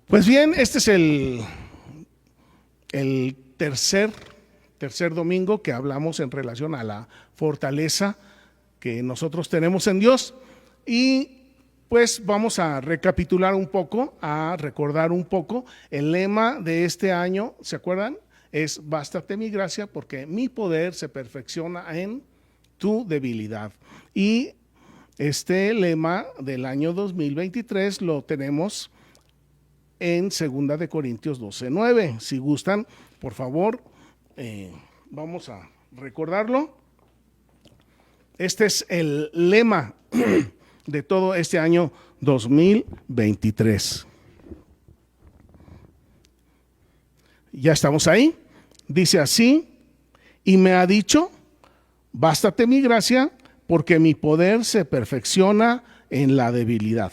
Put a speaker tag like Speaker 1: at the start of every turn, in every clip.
Speaker 1: Pues bien, este es el tercer domingo que hablamos en relación a la fortaleza que nosotros tenemos en Dios. Y pues vamos a recapitular un poco, a recordar un poco. El lema de este año, ¿se acuerdan? Es bástate mi gracia porque mi poder se perfecciona en tu debilidad. Y este lema del año 2023 lo tenemos en 2 de Corintios 12:9. Si gustan, por favor, vamos a recordarlo. Este es el lema de todo este año 2023. Ya estamos ahí. Dice así: y me ha dicho, bástate mi gracia, porque mi poder se perfecciona en la debilidad.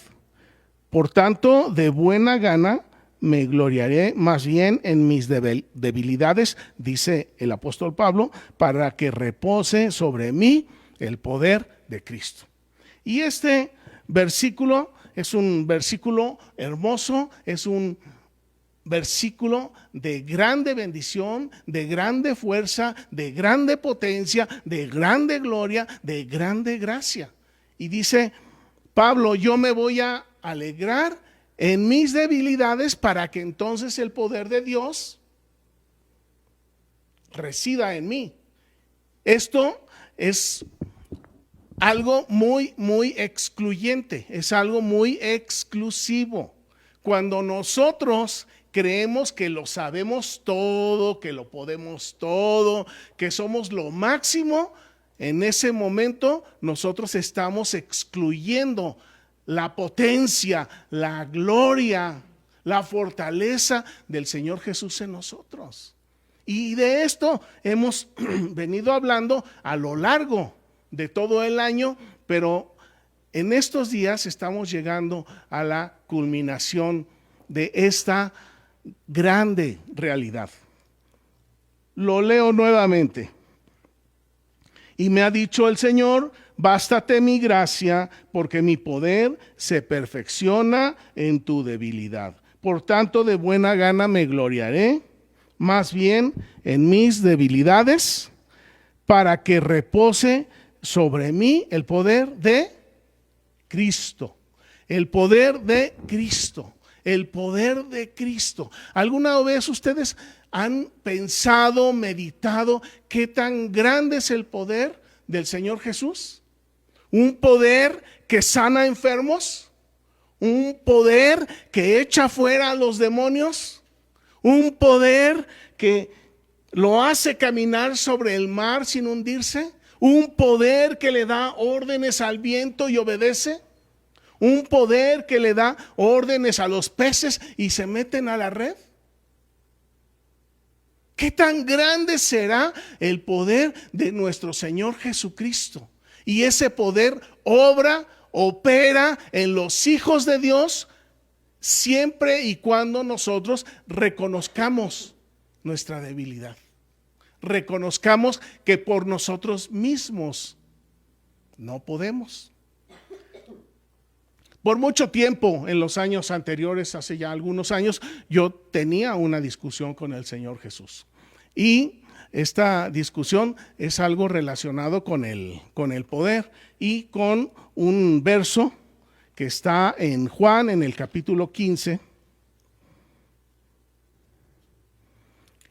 Speaker 1: Por tanto, de buena gana me gloriaré más bien en mis debilidades, dice el apóstol Pablo, para que repose sobre mí el poder de Cristo. Y este versículo es un versículo hermoso, es un versículo de grande bendición, de grande fuerza, de grande potencia, de grande gloria, de grande gracia. Y dice Pablo: yo me voy a alegrar en mis debilidades para que entonces el poder de Dios resida en mí. Esto es algo muy excluyente, es algo muy exclusivo. Cuando nosotros creemos que lo sabemos todo, que lo podemos todo, que somos lo máximo, en ese momento nosotros estamos excluyendo la potencia, la gloria, la fortaleza del Señor Jesús en nosotros. Y de esto hemos venido hablando a lo largo de todo el año, pero en estos días estamos llegando a la culminación de esta grande realidad. Lo leo nuevamente. Y me ha dicho el Señor: bástate mi gracia, porque mi poder se perfecciona en tu debilidad. Por tanto, de buena gana me gloriaré, más bien en mis debilidades, para que repose sobre mí el poder de Cristo. El poder de Cristo. El poder de Cristo. ¿Alguna vez ustedes han pensado, meditado qué tan grande es el poder del Señor Jesús? Un poder que sana enfermos, un poder que echa fuera a los demonios, un poder que lo hace caminar sobre el mar sin hundirse, un poder que le da órdenes al viento y obedece, un poder que le da órdenes a los peces y se meten a la red. ¿Qué tan grande será el poder de nuestro Señor Jesucristo? Y ese poder opera en los hijos de Dios siempre y cuando nosotros reconozcamos nuestra debilidad. Reconozcamos que por nosotros mismos no podemos. Por mucho tiempo, en los años anteriores, hace ya algunos años, yo tenía una discusión con el Señor Jesús. Y esta discusión es algo relacionado con el poder y con un verso que está en Juan, en el capítulo 15.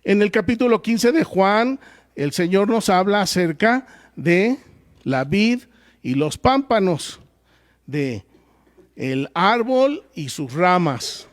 Speaker 1: En el capítulo 15 de Juan, el Señor nos habla acerca de la vid y los pámpanos, de el árbol y sus ramas.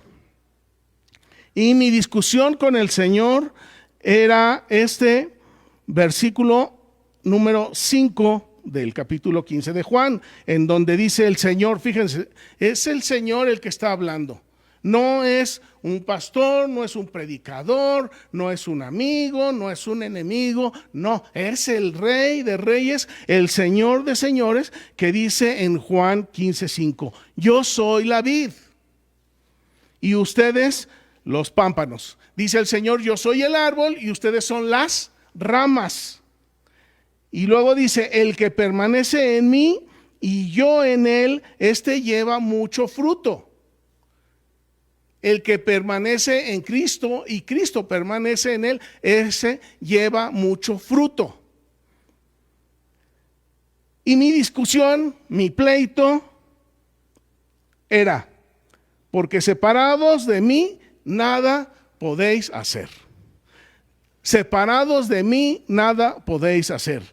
Speaker 1: Y mi discusión con el Señor era este versículo número 5 del capítulo 15 de Juan, en donde dice el Señor, fíjense, es el Señor el que está hablando. No es un pastor, no es un predicador, no es un amigo, no es un enemigo, no, es el Rey de Reyes, el Señor de Señores, que dice en Juan 15:5, yo soy la vid y ustedes los pámpanos. Dice el Señor: yo soy el árbol y ustedes son las ramas. Y luego dice: el que permanece en mí y yo en él, este lleva mucho fruto. El que permanece en Cristo y Cristo permanece en él, ese lleva mucho fruto. Y mi discusión, mi pleito era, porque separados de mí nada podéis hacer. Separados de mí nada podéis hacer.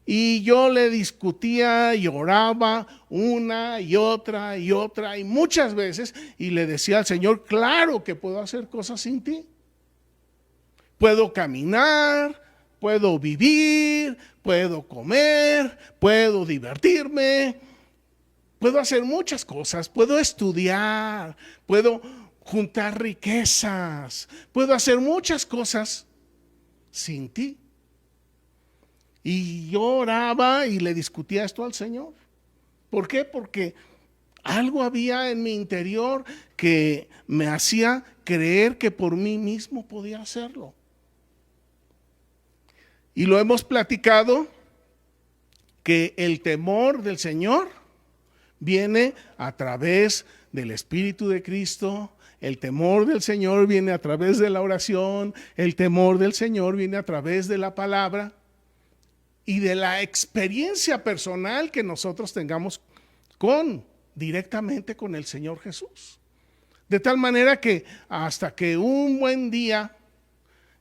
Speaker 1: Y yo le discutía y oraba una y otra y muchas veces, y le decía al Señor, claro que puedo hacer cosas sin ti. Puedo caminar, puedo vivir, puedo comer, puedo divertirme, puedo hacer muchas cosas, puedo estudiar, puedo juntar riquezas, puedo hacer muchas cosas sin ti. Y yo oraba y le discutía esto al Señor. ¿Por qué? Porque algo había en mi interior que me hacía creer que por mí mismo podía hacerlo. Y lo hemos platicado, que el temor del Señor viene a través del Espíritu de Cristo. El temor del Señor viene a través de la oración. El temor del Señor viene a través de la palabra y de la experiencia personal que nosotros tengamos directamente con el Señor Jesús. De tal manera que hasta que un buen día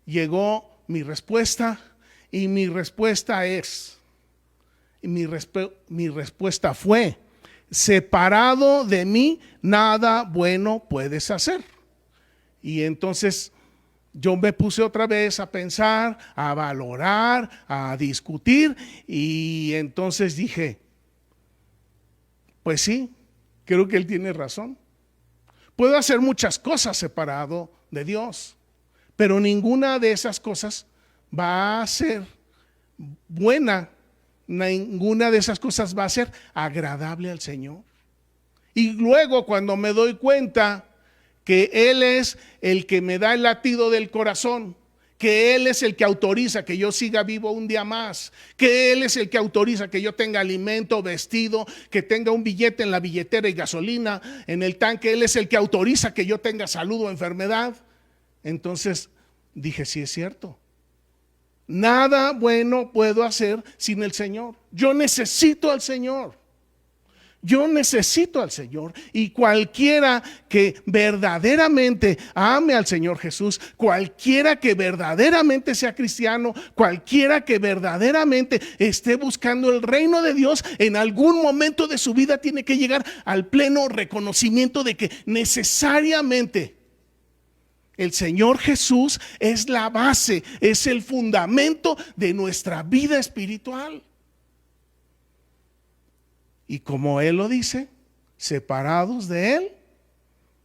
Speaker 1: llegó mi respuesta, y mi respuesta fue: separado de mí nada bueno puedes hacer. Y entonces yo me puse otra vez a pensar, a valorar, a discutir, y entonces dije, pues sí, creo que él tiene razón. Puedo hacer muchas cosas separado de Dios, pero ninguna de esas cosas va a ser buena, ninguna de esas cosas va a ser agradable al Señor. Y luego, cuando me doy cuenta que Él es el que me da el latido del corazón, que Él es el que autoriza que yo siga vivo un día más, que Él es el que autoriza que yo tenga alimento, vestido, que tenga un billete en la billetera y gasolina en el tanque, Él es el que autoriza que yo tenga salud o enfermedad. Entonces dije, sí es cierto. Nada bueno puedo hacer sin el Señor. Yo necesito al Señor. Yo necesito al Señor. Y cualquiera que verdaderamente ame al Señor Jesús, cualquiera que verdaderamente sea cristiano, cualquiera que verdaderamente esté buscando el reino de Dios, en algún momento de su vida tiene que llegar al pleno reconocimiento de que necesariamente el Señor Jesús es la base, es el fundamento de nuestra vida espiritual. Y como Él lo dice, separados de Él,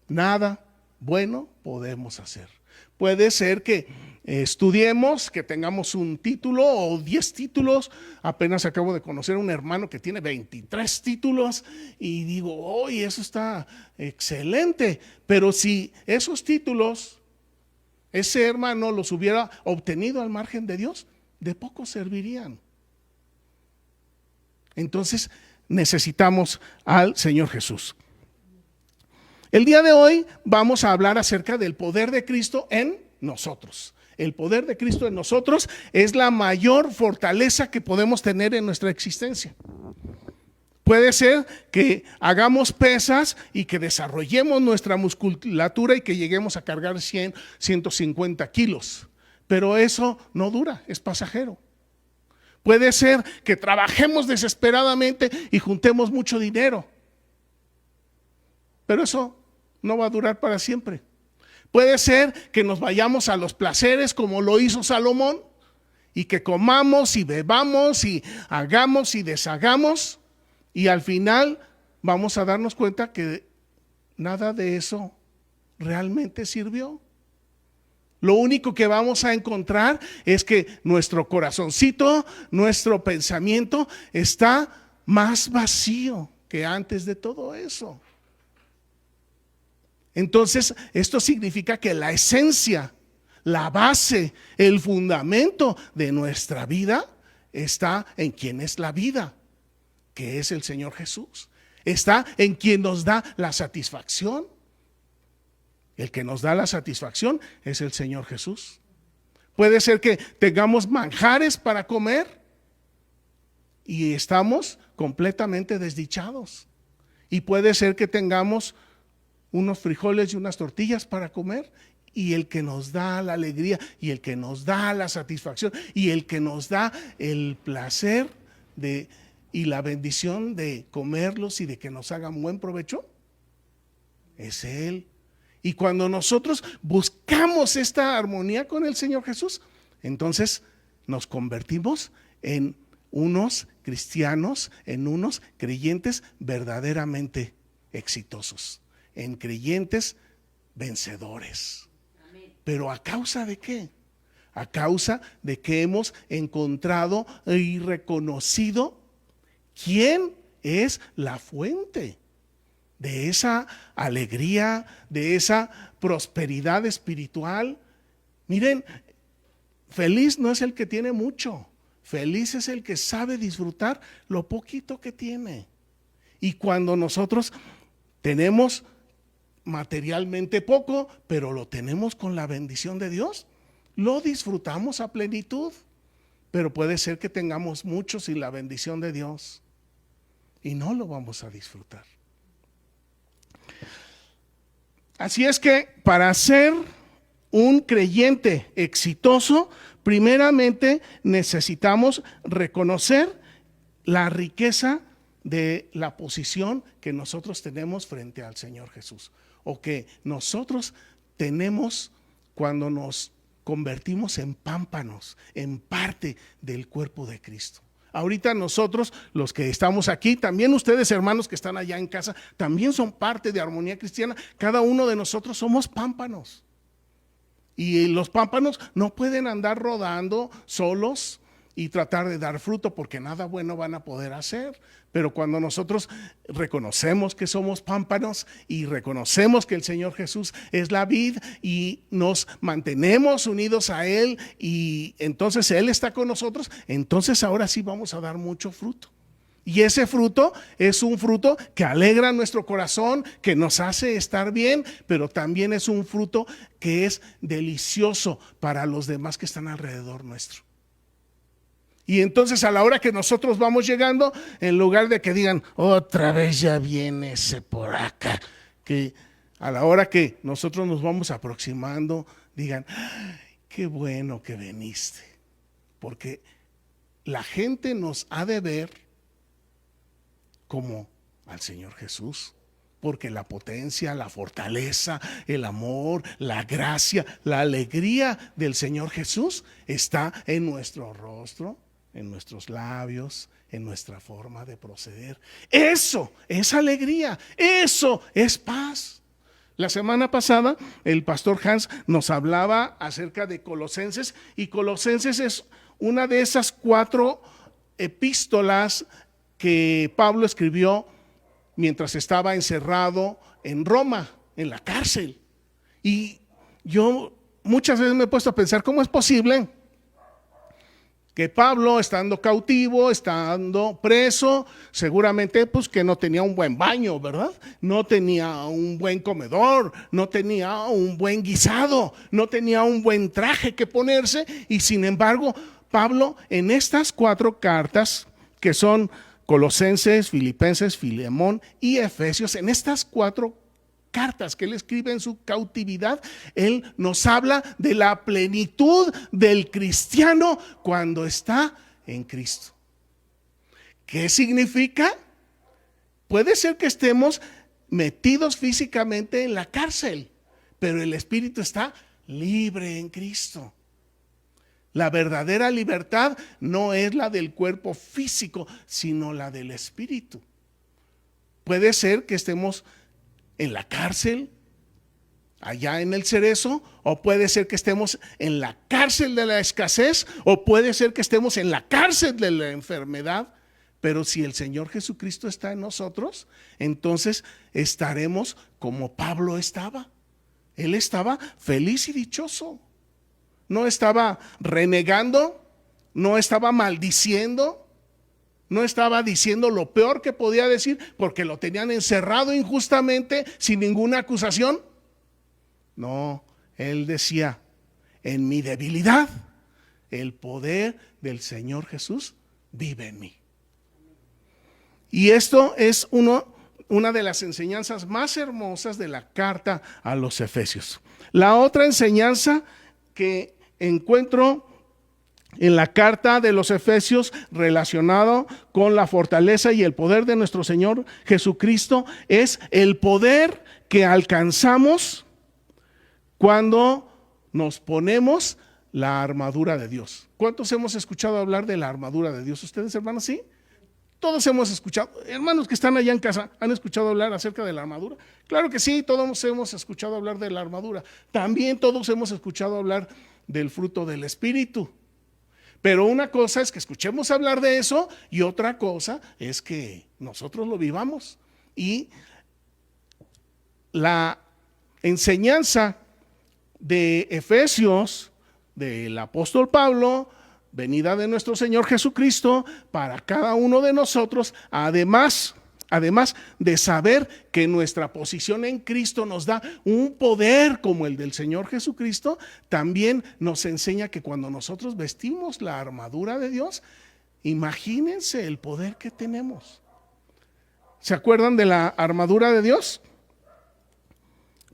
Speaker 1: nada bueno podemos hacer. Puede ser que estudiemos, que tengamos un título o 10 títulos. Apenas acabo de conocer a un hermano que tiene 23 títulos y digo, oye, eso está excelente. Pero si esos títulos ese hermano los hubiera obtenido al margen de Dios, de poco servirían. Entonces necesitamos al Señor Jesús. El día de hoy vamos a hablar acerca del poder de Cristo en nosotros. El poder de Cristo en nosotros es la mayor fortaleza que podemos tener en nuestra existencia. Puede ser que hagamos pesas y que desarrollemos nuestra musculatura y que lleguemos a cargar 100, 150 kilos. Pero eso no dura, es pasajero. Puede ser que trabajemos desesperadamente y juntemos mucho dinero. Pero eso no va a durar para siempre. Puede ser que nos vayamos a los placeres como lo hizo Salomón y que comamos y bebamos y hagamos y deshagamos. Y al final vamos a darnos cuenta que nada de eso realmente sirvió. Lo único que vamos a encontrar es que nuestro corazoncito, nuestro pensamiento está más vacío que antes de todo eso. Entonces, esto significa que la esencia, la base, el fundamento de nuestra vida está en quien es la vida, que es el Señor Jesús. Está en quien nos da la satisfacción. El que nos da la satisfacción es el Señor Jesús. Puede ser que tengamos manjares para comer y estamos completamente desdichados. Y puede ser que tengamos unos frijoles y unas tortillas para comer, y el que nos da la alegría y el que nos da la satisfacción y el que nos da el placer y la bendición de comerlos y de que nos hagan buen provecho es Él. Y cuando nosotros buscamos esta armonía con el Señor Jesús, entonces nos convertimos en unos cristianos, en unos creyentes verdaderamente exitosos, en creyentes vencedores. Amén. ¿Pero a causa de qué? A causa de que hemos encontrado y reconocido quién es la fuente de esa alegría, de esa prosperidad espiritual. Miren, feliz no es el que tiene mucho, feliz es el que sabe disfrutar lo poquito que tiene. Y cuando nosotros tenemos materialmente poco, pero lo tenemos con la bendición de Dios, lo disfrutamos a plenitud. Pero puede ser que tengamos mucho sin la bendición de Dios y no lo vamos a disfrutar. Así es que para ser un creyente exitoso, primeramente necesitamos reconocer la riqueza de la posición que nosotros tenemos frente al Señor Jesús, o que nosotros tenemos cuando nos convertimos en pámpanos, en parte del cuerpo de Cristo. Ahorita nosotros, los que estamos aquí, también ustedes, hermanos que están allá en casa, también son parte de Armonía Cristiana. Cada uno de nosotros somos pámpanos. Y los pámpanos no pueden andar rodando solos y tratar de dar fruto, porque nada bueno van a poder hacer. Pero cuando nosotros reconocemos que somos pámpanos y reconocemos que el Señor Jesús es la vid y nos mantenemos unidos a Él y entonces Él está con nosotros, entonces ahora sí vamos a dar mucho fruto. Y ese fruto es un fruto que alegra nuestro corazón, que nos hace estar bien, pero también es un fruto que es delicioso para los demás que están alrededor nuestro. Y entonces a la hora que nosotros vamos llegando, en lugar de que digan, otra vez ya viene ese por acá, que a la hora que nosotros nos vamos aproximando, digan, qué bueno que viniste. Porque la gente nos ha de ver como al Señor Jesús. Porque la potencia, la fortaleza, el amor, la gracia, la alegría del Señor Jesús está en nuestro rostro, en nuestros labios, en nuestra forma de proceder. Eso es alegría, eso es paz. La semana pasada el pastor Hans nos hablaba acerca de Colosenses, y Colosenses es una de esas 4 epístolas que Pablo escribió mientras estaba encerrado en Roma, en la cárcel. Y yo muchas veces me he puesto a pensar, ¿cómo es posible que Pablo, estando cautivo, estando preso, seguramente pues que no tenía un buen baño, ¿verdad? No tenía un buen comedor, no tenía un buen guisado, no tenía un buen traje que ponerse, y sin embargo Pablo en estas 4 cartas que son Colosenses, Filipenses, Filemón y Efesios, en estas 4 cartas que él escribe en su cautividad, él nos habla de la plenitud del cristiano cuando está en Cristo. ¿Qué significa? Puede ser que estemos metidos físicamente en la cárcel, pero el espíritu está libre en Cristo. La verdadera libertad no es la del cuerpo físico, sino la del espíritu. Puede ser que estemos en la cárcel, allá en el Cerezo, o puede ser que estemos en la cárcel de la escasez, o puede ser que estemos en la cárcel de la enfermedad. Pero si el Señor Jesucristo está en nosotros, entonces estaremos como Pablo estaba. Él estaba feliz y dichoso. No estaba renegando, no estaba maldiciendo, no estaba diciendo lo peor que podía decir porque lo tenían encerrado injustamente sin ninguna acusación. No, él decía, en mi debilidad, el poder del Señor Jesús vive en mí. Y esto es una de las enseñanzas más hermosas de la carta a los Efesios. La otra enseñanza que encuentro en la carta de los Efesios relacionado con la fortaleza y el poder de nuestro Señor Jesucristo es el poder que alcanzamos cuando nos ponemos la armadura de Dios. ¿Cuántos hemos escuchado hablar de la armadura de Dios? ¿Ustedes, hermanos, sí? Todos hemos escuchado. Hermanos que están allá en casa, ¿han escuchado hablar acerca de la armadura? Claro que sí, todos hemos escuchado hablar de la armadura. También todos hemos escuchado hablar del fruto del Espíritu. Pero una cosa es que escuchemos hablar de eso y otra cosa es que nosotros lo vivamos. Y la enseñanza de Efesios del apóstol Pablo, venida de nuestro Señor Jesucristo para cada uno de nosotros, además de saber que nuestra posición en Cristo nos da un poder como el del Señor Jesucristo, también nos enseña que cuando nosotros vestimos la armadura de Dios, imagínense el poder que tenemos. ¿Se acuerdan de la armadura de Dios?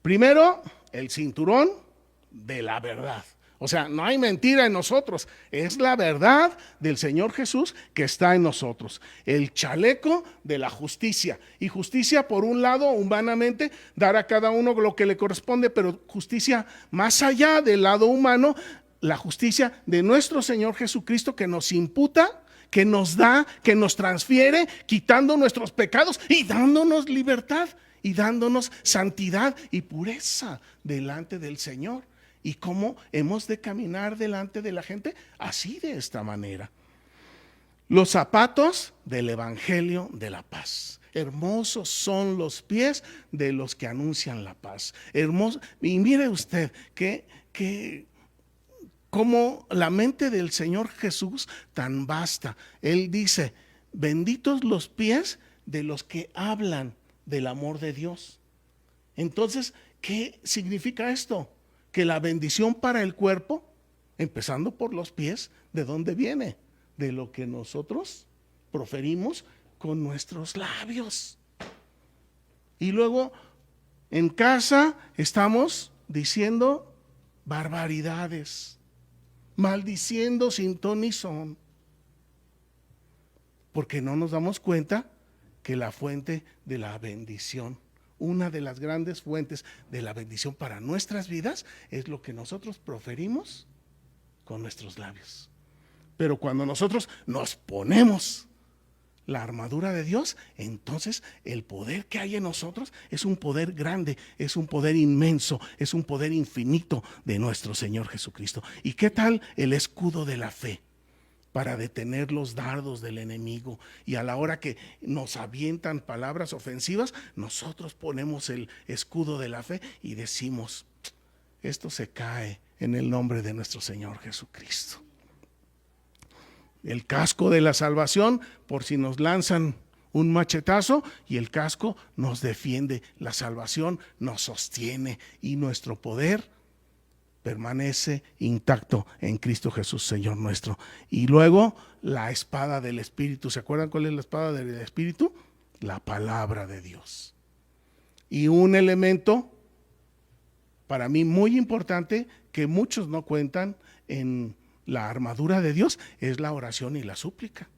Speaker 1: Primero, el cinturón de la verdad. O sea, no hay mentira en nosotros, es la verdad del Señor Jesús que está en nosotros. El chaleco de la justicia. Y justicia, por un lado, humanamente, dar a cada uno lo que le corresponde, pero justicia más allá del lado humano, la justicia de nuestro Señor Jesucristo que nos imputa, que nos da, que nos transfiere, quitando nuestros pecados y dándonos libertad y dándonos santidad y pureza delante del Señor. ¿Y cómo hemos de caminar delante de la gente? Así, de esta manera. Los zapatos del Evangelio de la paz. Hermosos son los pies de los que anuncian la paz. Hermoso. Y mire usted que como la mente del Señor Jesús tan vasta. Él dice, benditos los pies de los que hablan del amor de Dios. Entonces, ¿qué significa esto? Que la bendición para el cuerpo, empezando por los pies, ¿de dónde viene? De lo que nosotros proferimos con nuestros labios. Y luego en casa estamos diciendo barbaridades, maldiciendo sin ton ni son, porque no nos damos cuenta que la fuente de la bendición, una de las grandes fuentes de la bendición para nuestras vidas, es lo que nosotros proferimos con nuestros labios. Pero cuando nosotros nos ponemos la armadura de Dios, entonces el poder que hay en nosotros es un poder grande, es un poder inmenso, es un poder infinito de nuestro Señor Jesucristo. ¿Y qué tal el escudo de la fe? Para detener los dardos del enemigo, y a la hora que nos avientan palabras ofensivas, nosotros ponemos el escudo de la fe y decimos, esto se cae en el nombre de nuestro Señor Jesucristo. El casco de la salvación, por si nos lanzan un machetazo, y el casco nos defiende, la salvación nos sostiene y nuestro poder permanece intacto en Cristo Jesús, Señor nuestro. Y luego la espada del Espíritu. ¿Se acuerdan cuál es la espada del Espíritu? La palabra de Dios. Y un elemento para mí muy importante que muchos no cuentan en la armadura de Dios es la oración y la súplica.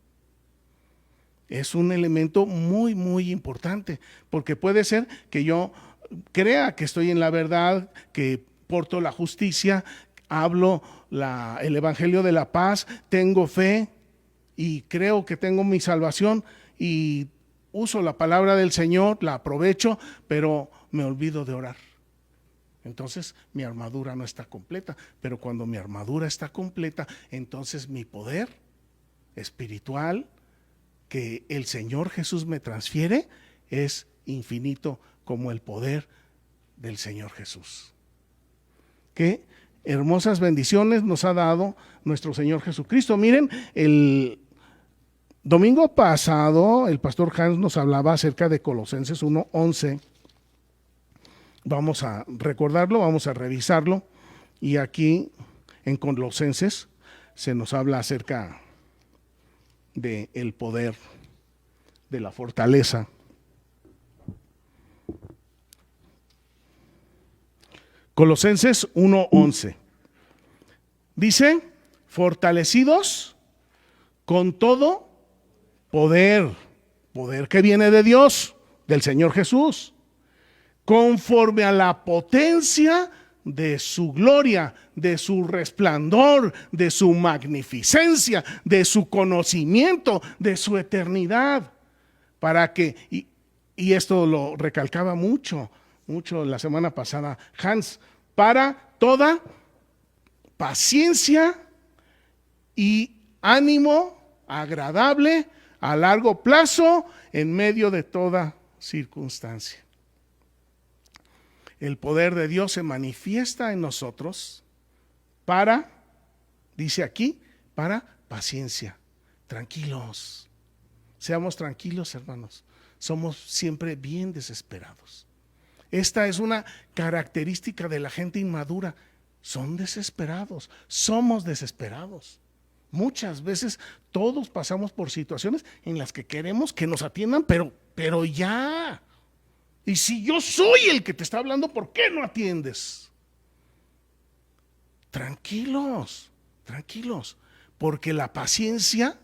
Speaker 1: Es un elemento muy, muy importante, porque puede ser que yo crea que estoy en la verdad, que porto la justicia, hablo el evangelio de la paz, tengo fe y creo que tengo mi salvación y uso la palabra del Señor, la aprovecho, pero me olvido de orar. Entonces mi armadura no está completa, pero cuando mi armadura está completa, entonces mi poder espiritual que el Señor Jesús me transfiere es infinito como el poder del Señor Jesús. Qué hermosas bendiciones nos ha dado nuestro Señor Jesucristo. Miren, el domingo pasado el pastor Hans nos hablaba acerca de Colosenses 1:11, Vamos a recordarlo, vamos a revisarlo. Y aquí en Colosenses se nos habla acerca del poder, de la fortaleza. Colosenses 1:11 dice: fortalecidos con todo poder, poder que viene de Dios, del Señor Jesús, conforme a la potencia de su gloria, de su resplandor, de su magnificencia, de su conocimiento, de su eternidad, para que, y esto lo recalcaba mucho la semana pasada Hans, para toda paciencia y ánimo agradable a largo plazo en medio de toda circunstancia. El poder de Dios se manifiesta en nosotros para, dice aquí, para paciencia. Tranquilos, seamos tranquilos, hermanos. Somos siempre bien desesperados. Esta es una característica de la gente inmadura. Son desesperados, somos desesperados. Muchas veces todos pasamos por situaciones en las que queremos que nos atiendan, pero ya. Y si yo soy el que te está hablando, ¿por qué no atiendes? Tranquilos, tranquilos, porque la paciencia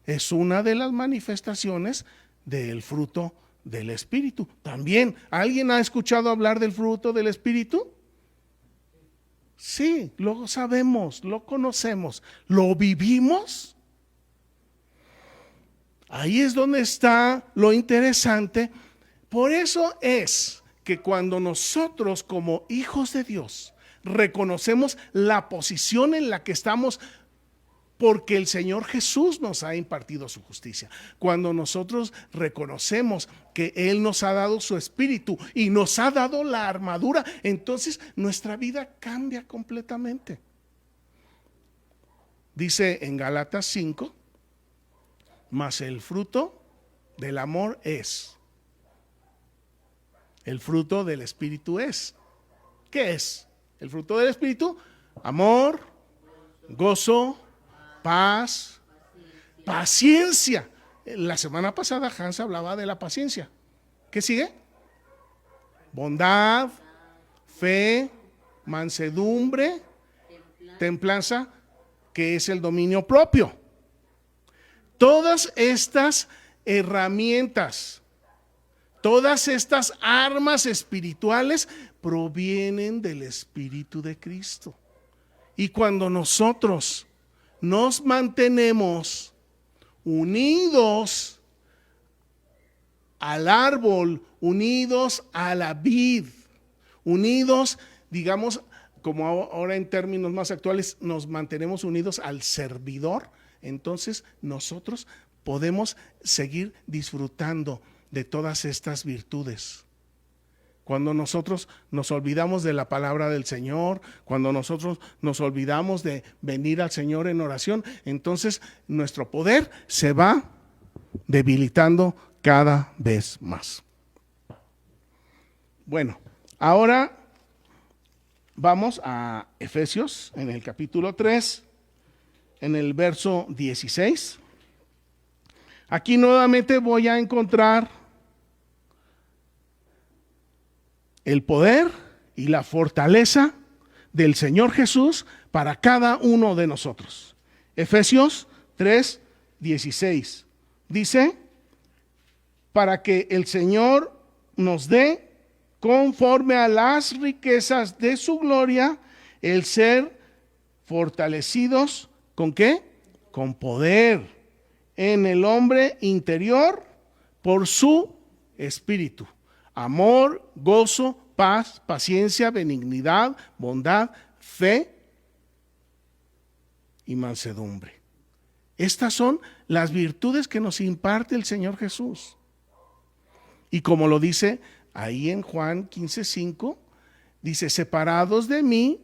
Speaker 1: es una de las manifestaciones del fruto del Espíritu. También, ¿alguien ha escuchado hablar del fruto del Espíritu? Sí, lo sabemos, lo conocemos, lo vivimos. Ahí es donde está lo interesante. Por eso es que cuando nosotros como hijos de Dios reconocemos la posición en la que estamos, porque el Señor Jesús nos ha impartido su justicia, cuando nosotros reconocemos que Él nos ha dado su espíritu y nos ha dado la armadura, entonces nuestra vida cambia completamente. Dice en Gálatas 5, mas el fruto del amor es. El fruto del Espíritu es. ¿Qué es? El fruto del Espíritu: amor, gozo, paz, paciencia. La semana pasada Hans hablaba de la paciencia. ¿Qué sigue? Bondad, fe, mansedumbre, templanza, que es el dominio propio. Todas estas herramientas, todas estas armas espirituales provienen del Espíritu de Cristo. Y cuando nosotros nos mantenemos unidos al árbol, unidos a la vid, unidos, digamos, como ahora en términos más actuales, nos mantenemos unidos al servidor, entonces nosotros podemos seguir disfrutando de todas estas virtudes. Cuando nosotros nos olvidamos de la palabra del Señor, cuando nosotros nos olvidamos de venir al Señor en oración, entonces nuestro poder se va debilitando cada vez más. Bueno, ahora vamos a Efesios en el capítulo 3, en el verso 16. Aquí nuevamente voy a encontrar el poder y la fortaleza del Señor Jesús para cada uno de nosotros. Efesios 3, 16 dice: para que el Señor nos dé, conforme a las riquezas de su gloria, el ser fortalecidos, ¿con qué? Con poder en el hombre interior por su espíritu. Amor, gozo, paz, paciencia, benignidad, bondad, fe y mansedumbre. Estas son las virtudes que nos imparte el Señor Jesús. Y como lo dice ahí en Juan 15:5, dice: separados de mí,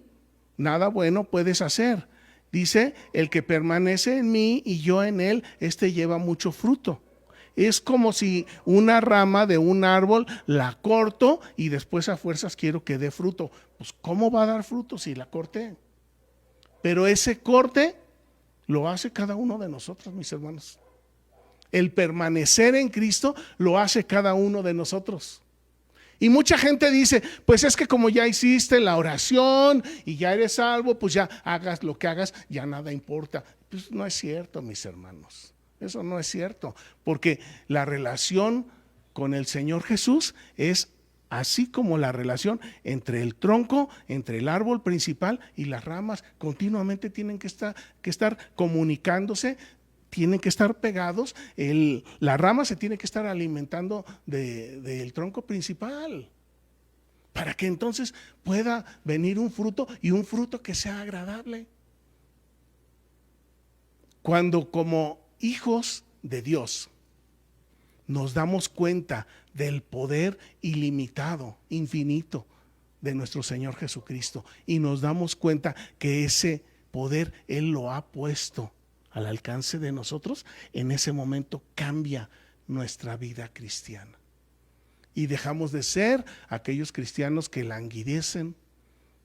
Speaker 1: nada bueno puedes hacer. Dice: el que permanece en mí y yo en él, este lleva mucho fruto. Es como si una rama de un árbol la corto y después a fuerzas quiero que dé fruto. Pues ¿cómo va a dar fruto si la corté? Pero ese corte lo hace cada uno de nosotros, mis hermanos. El permanecer en Cristo lo hace cada uno de nosotros. Y mucha gente dice, pues es que como ya hiciste la oración y ya eres salvo, pues ya hagas lo que hagas, ya nada importa. Pues no es cierto, mis hermanos. Eso no es cierto, porque la relación con el Señor Jesús es así como la relación entre el tronco, entre el árbol principal y las ramas. Continuamente tienen que estar comunicándose, tienen que estar pegados. La rama se tiene que estar alimentando del tronco principal para que entonces pueda venir un fruto, y un fruto que sea agradable. Cuando como hijos de Dios nos damos cuenta del poder ilimitado, infinito de nuestro Señor Jesucristo, y nos damos cuenta que ese poder Él lo ha puesto al alcance de nosotros, en ese momento cambia nuestra vida cristiana. Y dejamos de ser aquellos cristianos que languidecen,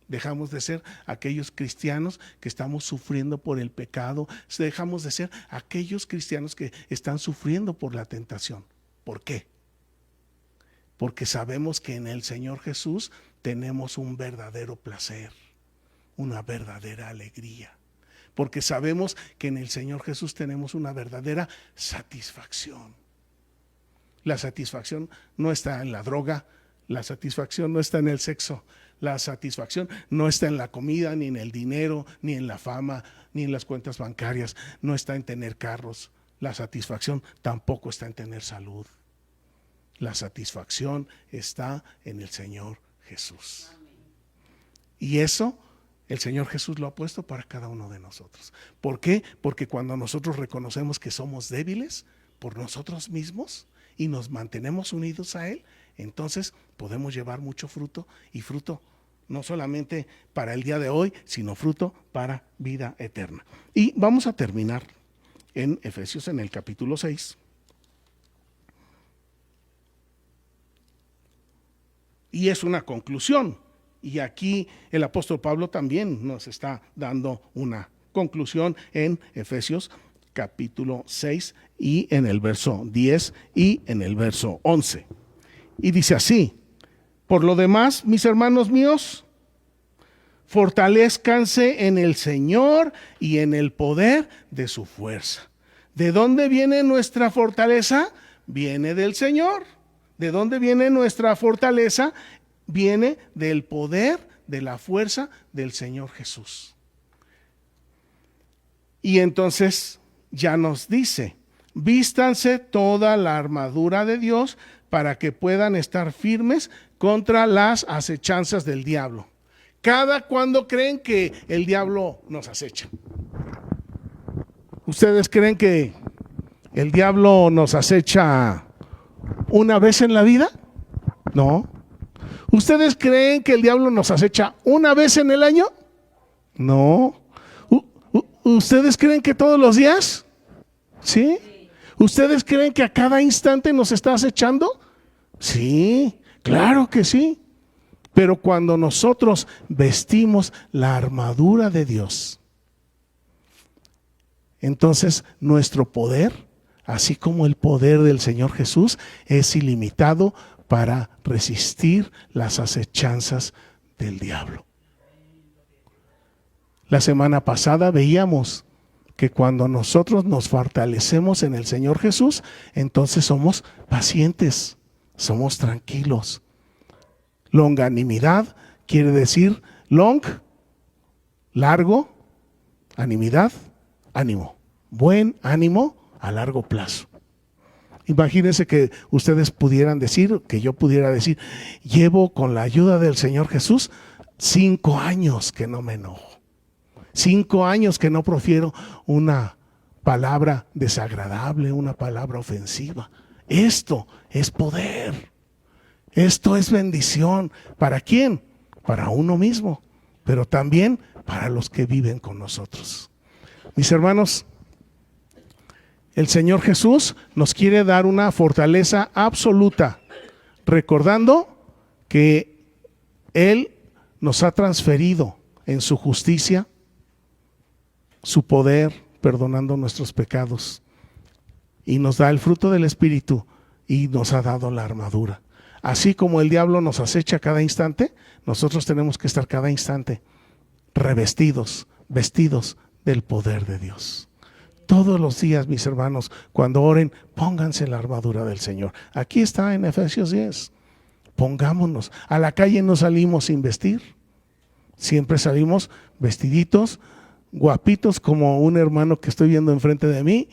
Speaker 1: dejamos de ser aquellos cristianos que estamos sufriendo por el pecado, dejamos de ser aquellos cristianos que están sufriendo por la tentación. ¿Por qué? Porque sabemos que en el Señor Jesús tenemos un verdadero placer, una verdadera alegría. Porque sabemos que en el Señor Jesús tenemos una verdadera satisfacción. La satisfacción no está en la droga, la satisfacción no está en el sexo, la satisfacción no está en la comida, ni en el dinero, ni en la fama, ni en las cuentas bancarias, no está en tener carros. La satisfacción tampoco está en tener salud. La satisfacción está en el Señor Jesús. Y eso el Señor Jesús lo ha puesto para cada uno de nosotros. ¿Por qué? Porque cuando nosotros reconocemos que somos débiles por nosotros mismos y nos mantenemos unidos a Él, entonces podemos llevar mucho fruto, y fruto no solamente para el día de hoy, sino fruto para vida eterna. Y vamos a terminar en Efesios, en el capítulo 6. Y es una conclusión. Y aquí el apóstol Pablo también nos está dando una conclusión en Efesios capítulo 6 y en el verso 10 y en el verso 11. Y dice así: por lo demás, mis hermanos míos, fortalézcanse en el Señor y en el poder de su fuerza. ¿De dónde viene nuestra fortaleza? Viene del Señor. ¿De dónde viene nuestra fortaleza? Viene del poder, de la fuerza del Señor Jesús. Y entonces ya nos dice: vístanse toda la armadura de Dios para que puedan estar firmes contra las acechanzas del diablo. ¿Cada cuándo creen que el diablo nos acecha? ¿Ustedes creen que el diablo nos acecha una vez en la vida? No. ¿Ustedes creen que el diablo nos acecha una vez en el año? No. ¿Ustedes creen que todos los días? ¿Sí? ¿Ustedes creen que a cada instante nos está acechando? Sí, claro que sí. Pero cuando nosotros vestimos la armadura de Dios, entonces nuestro poder, así como el poder del Señor Jesús, es ilimitado para resistir las acechanzas del diablo. La semana pasada veíamos que cuando nosotros nos fortalecemos en el Señor Jesús, entonces somos pacientes, somos tranquilos. Longanimidad quiere decir long, largo, animidad, ánimo, buen ánimo a largo plazo. Imagínense que ustedes pudieran decir, que yo pudiera decir: llevo con la ayuda del Señor Jesús 5 años que no me enojo, 5 años que no profiero una palabra desagradable, una palabra ofensiva. Esto es poder, esto es bendición. ¿Para quién? Para uno mismo, pero también para los que viven con nosotros. Mis hermanos, El Señor Jesús nos quiere dar una fortaleza absoluta, recordando que Él nos ha transferido en su justicia, su poder, perdonando nuestros pecados, y nos da el fruto del Espíritu y nos ha dado la armadura. Así como el diablo nos acecha cada instante, nosotros tenemos que estar cada instante revestidos, vestidos del poder de Dios. Todos los días, mis hermanos, cuando oren, pónganse la armadura del Señor. Aquí está en Efesios 10. Pongámonos. A la calle no salimos sin vestir. Siempre salimos vestiditos, guapitos, como un hermano que estoy viendo enfrente de mí.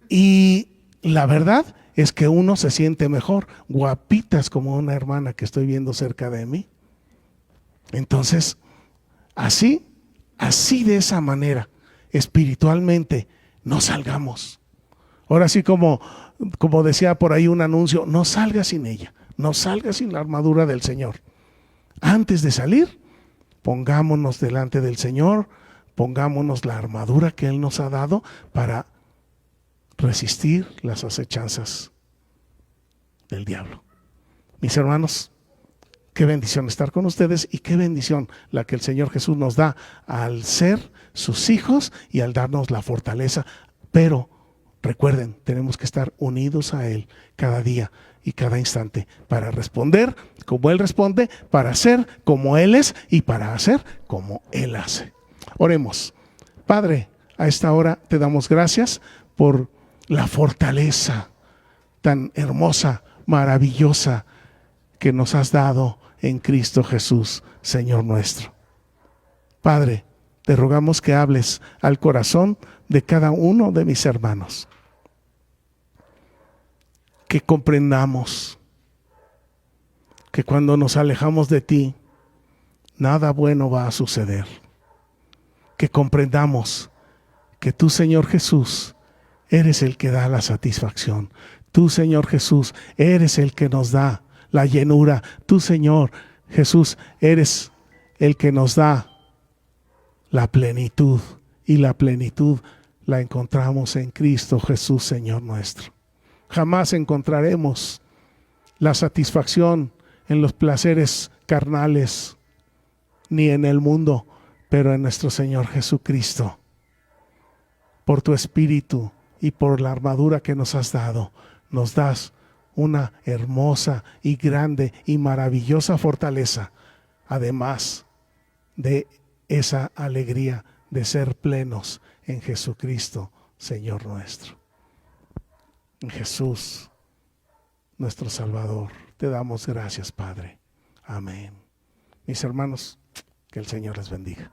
Speaker 1: Y la verdad es que uno se siente mejor, guapitas como una hermana que estoy viendo cerca de mí. Entonces, así de esa manera, espiritualmente, no salgamos. Ahora sí, como decía por ahí un anuncio, no salga sin ella, no salga sin la armadura del Señor. Antes de salir, pongámonos delante del Señor, pongámonos la armadura que Él nos ha dado para resistir las acechanzas del diablo. Mis hermanos, qué bendición estar con ustedes y qué bendición la que el Señor Jesús nos da al ser sus hijos y al darnos la fortaleza. Pero recuerden, tenemos que estar unidos a Él cada día y cada instante para responder como Él responde, para hacer como Él es y para hacer como Él hace. Oremos. Padre, a esta hora te damos gracias por la fortaleza tan hermosa, maravillosa que nos has dado en Cristo Jesús, Señor nuestro. Padre, te rogamos que hables al corazón de cada uno de mis hermanos, que comprendamos que cuando nos alejamos de ti, nada bueno va a suceder. Que comprendamos que tú, Señor Jesús, eres el que da la satisfacción. Tú, Señor Jesús, eres el que nos da la llenura. Tú, Señor Jesús, eres el que nos da la plenitud. Y la plenitud la encontramos en Cristo Jesús, Señor nuestro. Jamás encontraremos la satisfacción en los placeres carnales, ni en el mundo, pero en nuestro Señor Jesucristo. Por tu Espíritu y por la armadura que nos has dado, nos das una hermosa y grande y maravillosa fortaleza, además de esa alegría de ser plenos en Jesucristo, Señor nuestro. En Jesús, nuestro Salvador, te damos gracias, Padre. Amén. Mis hermanos, que el Señor les bendiga.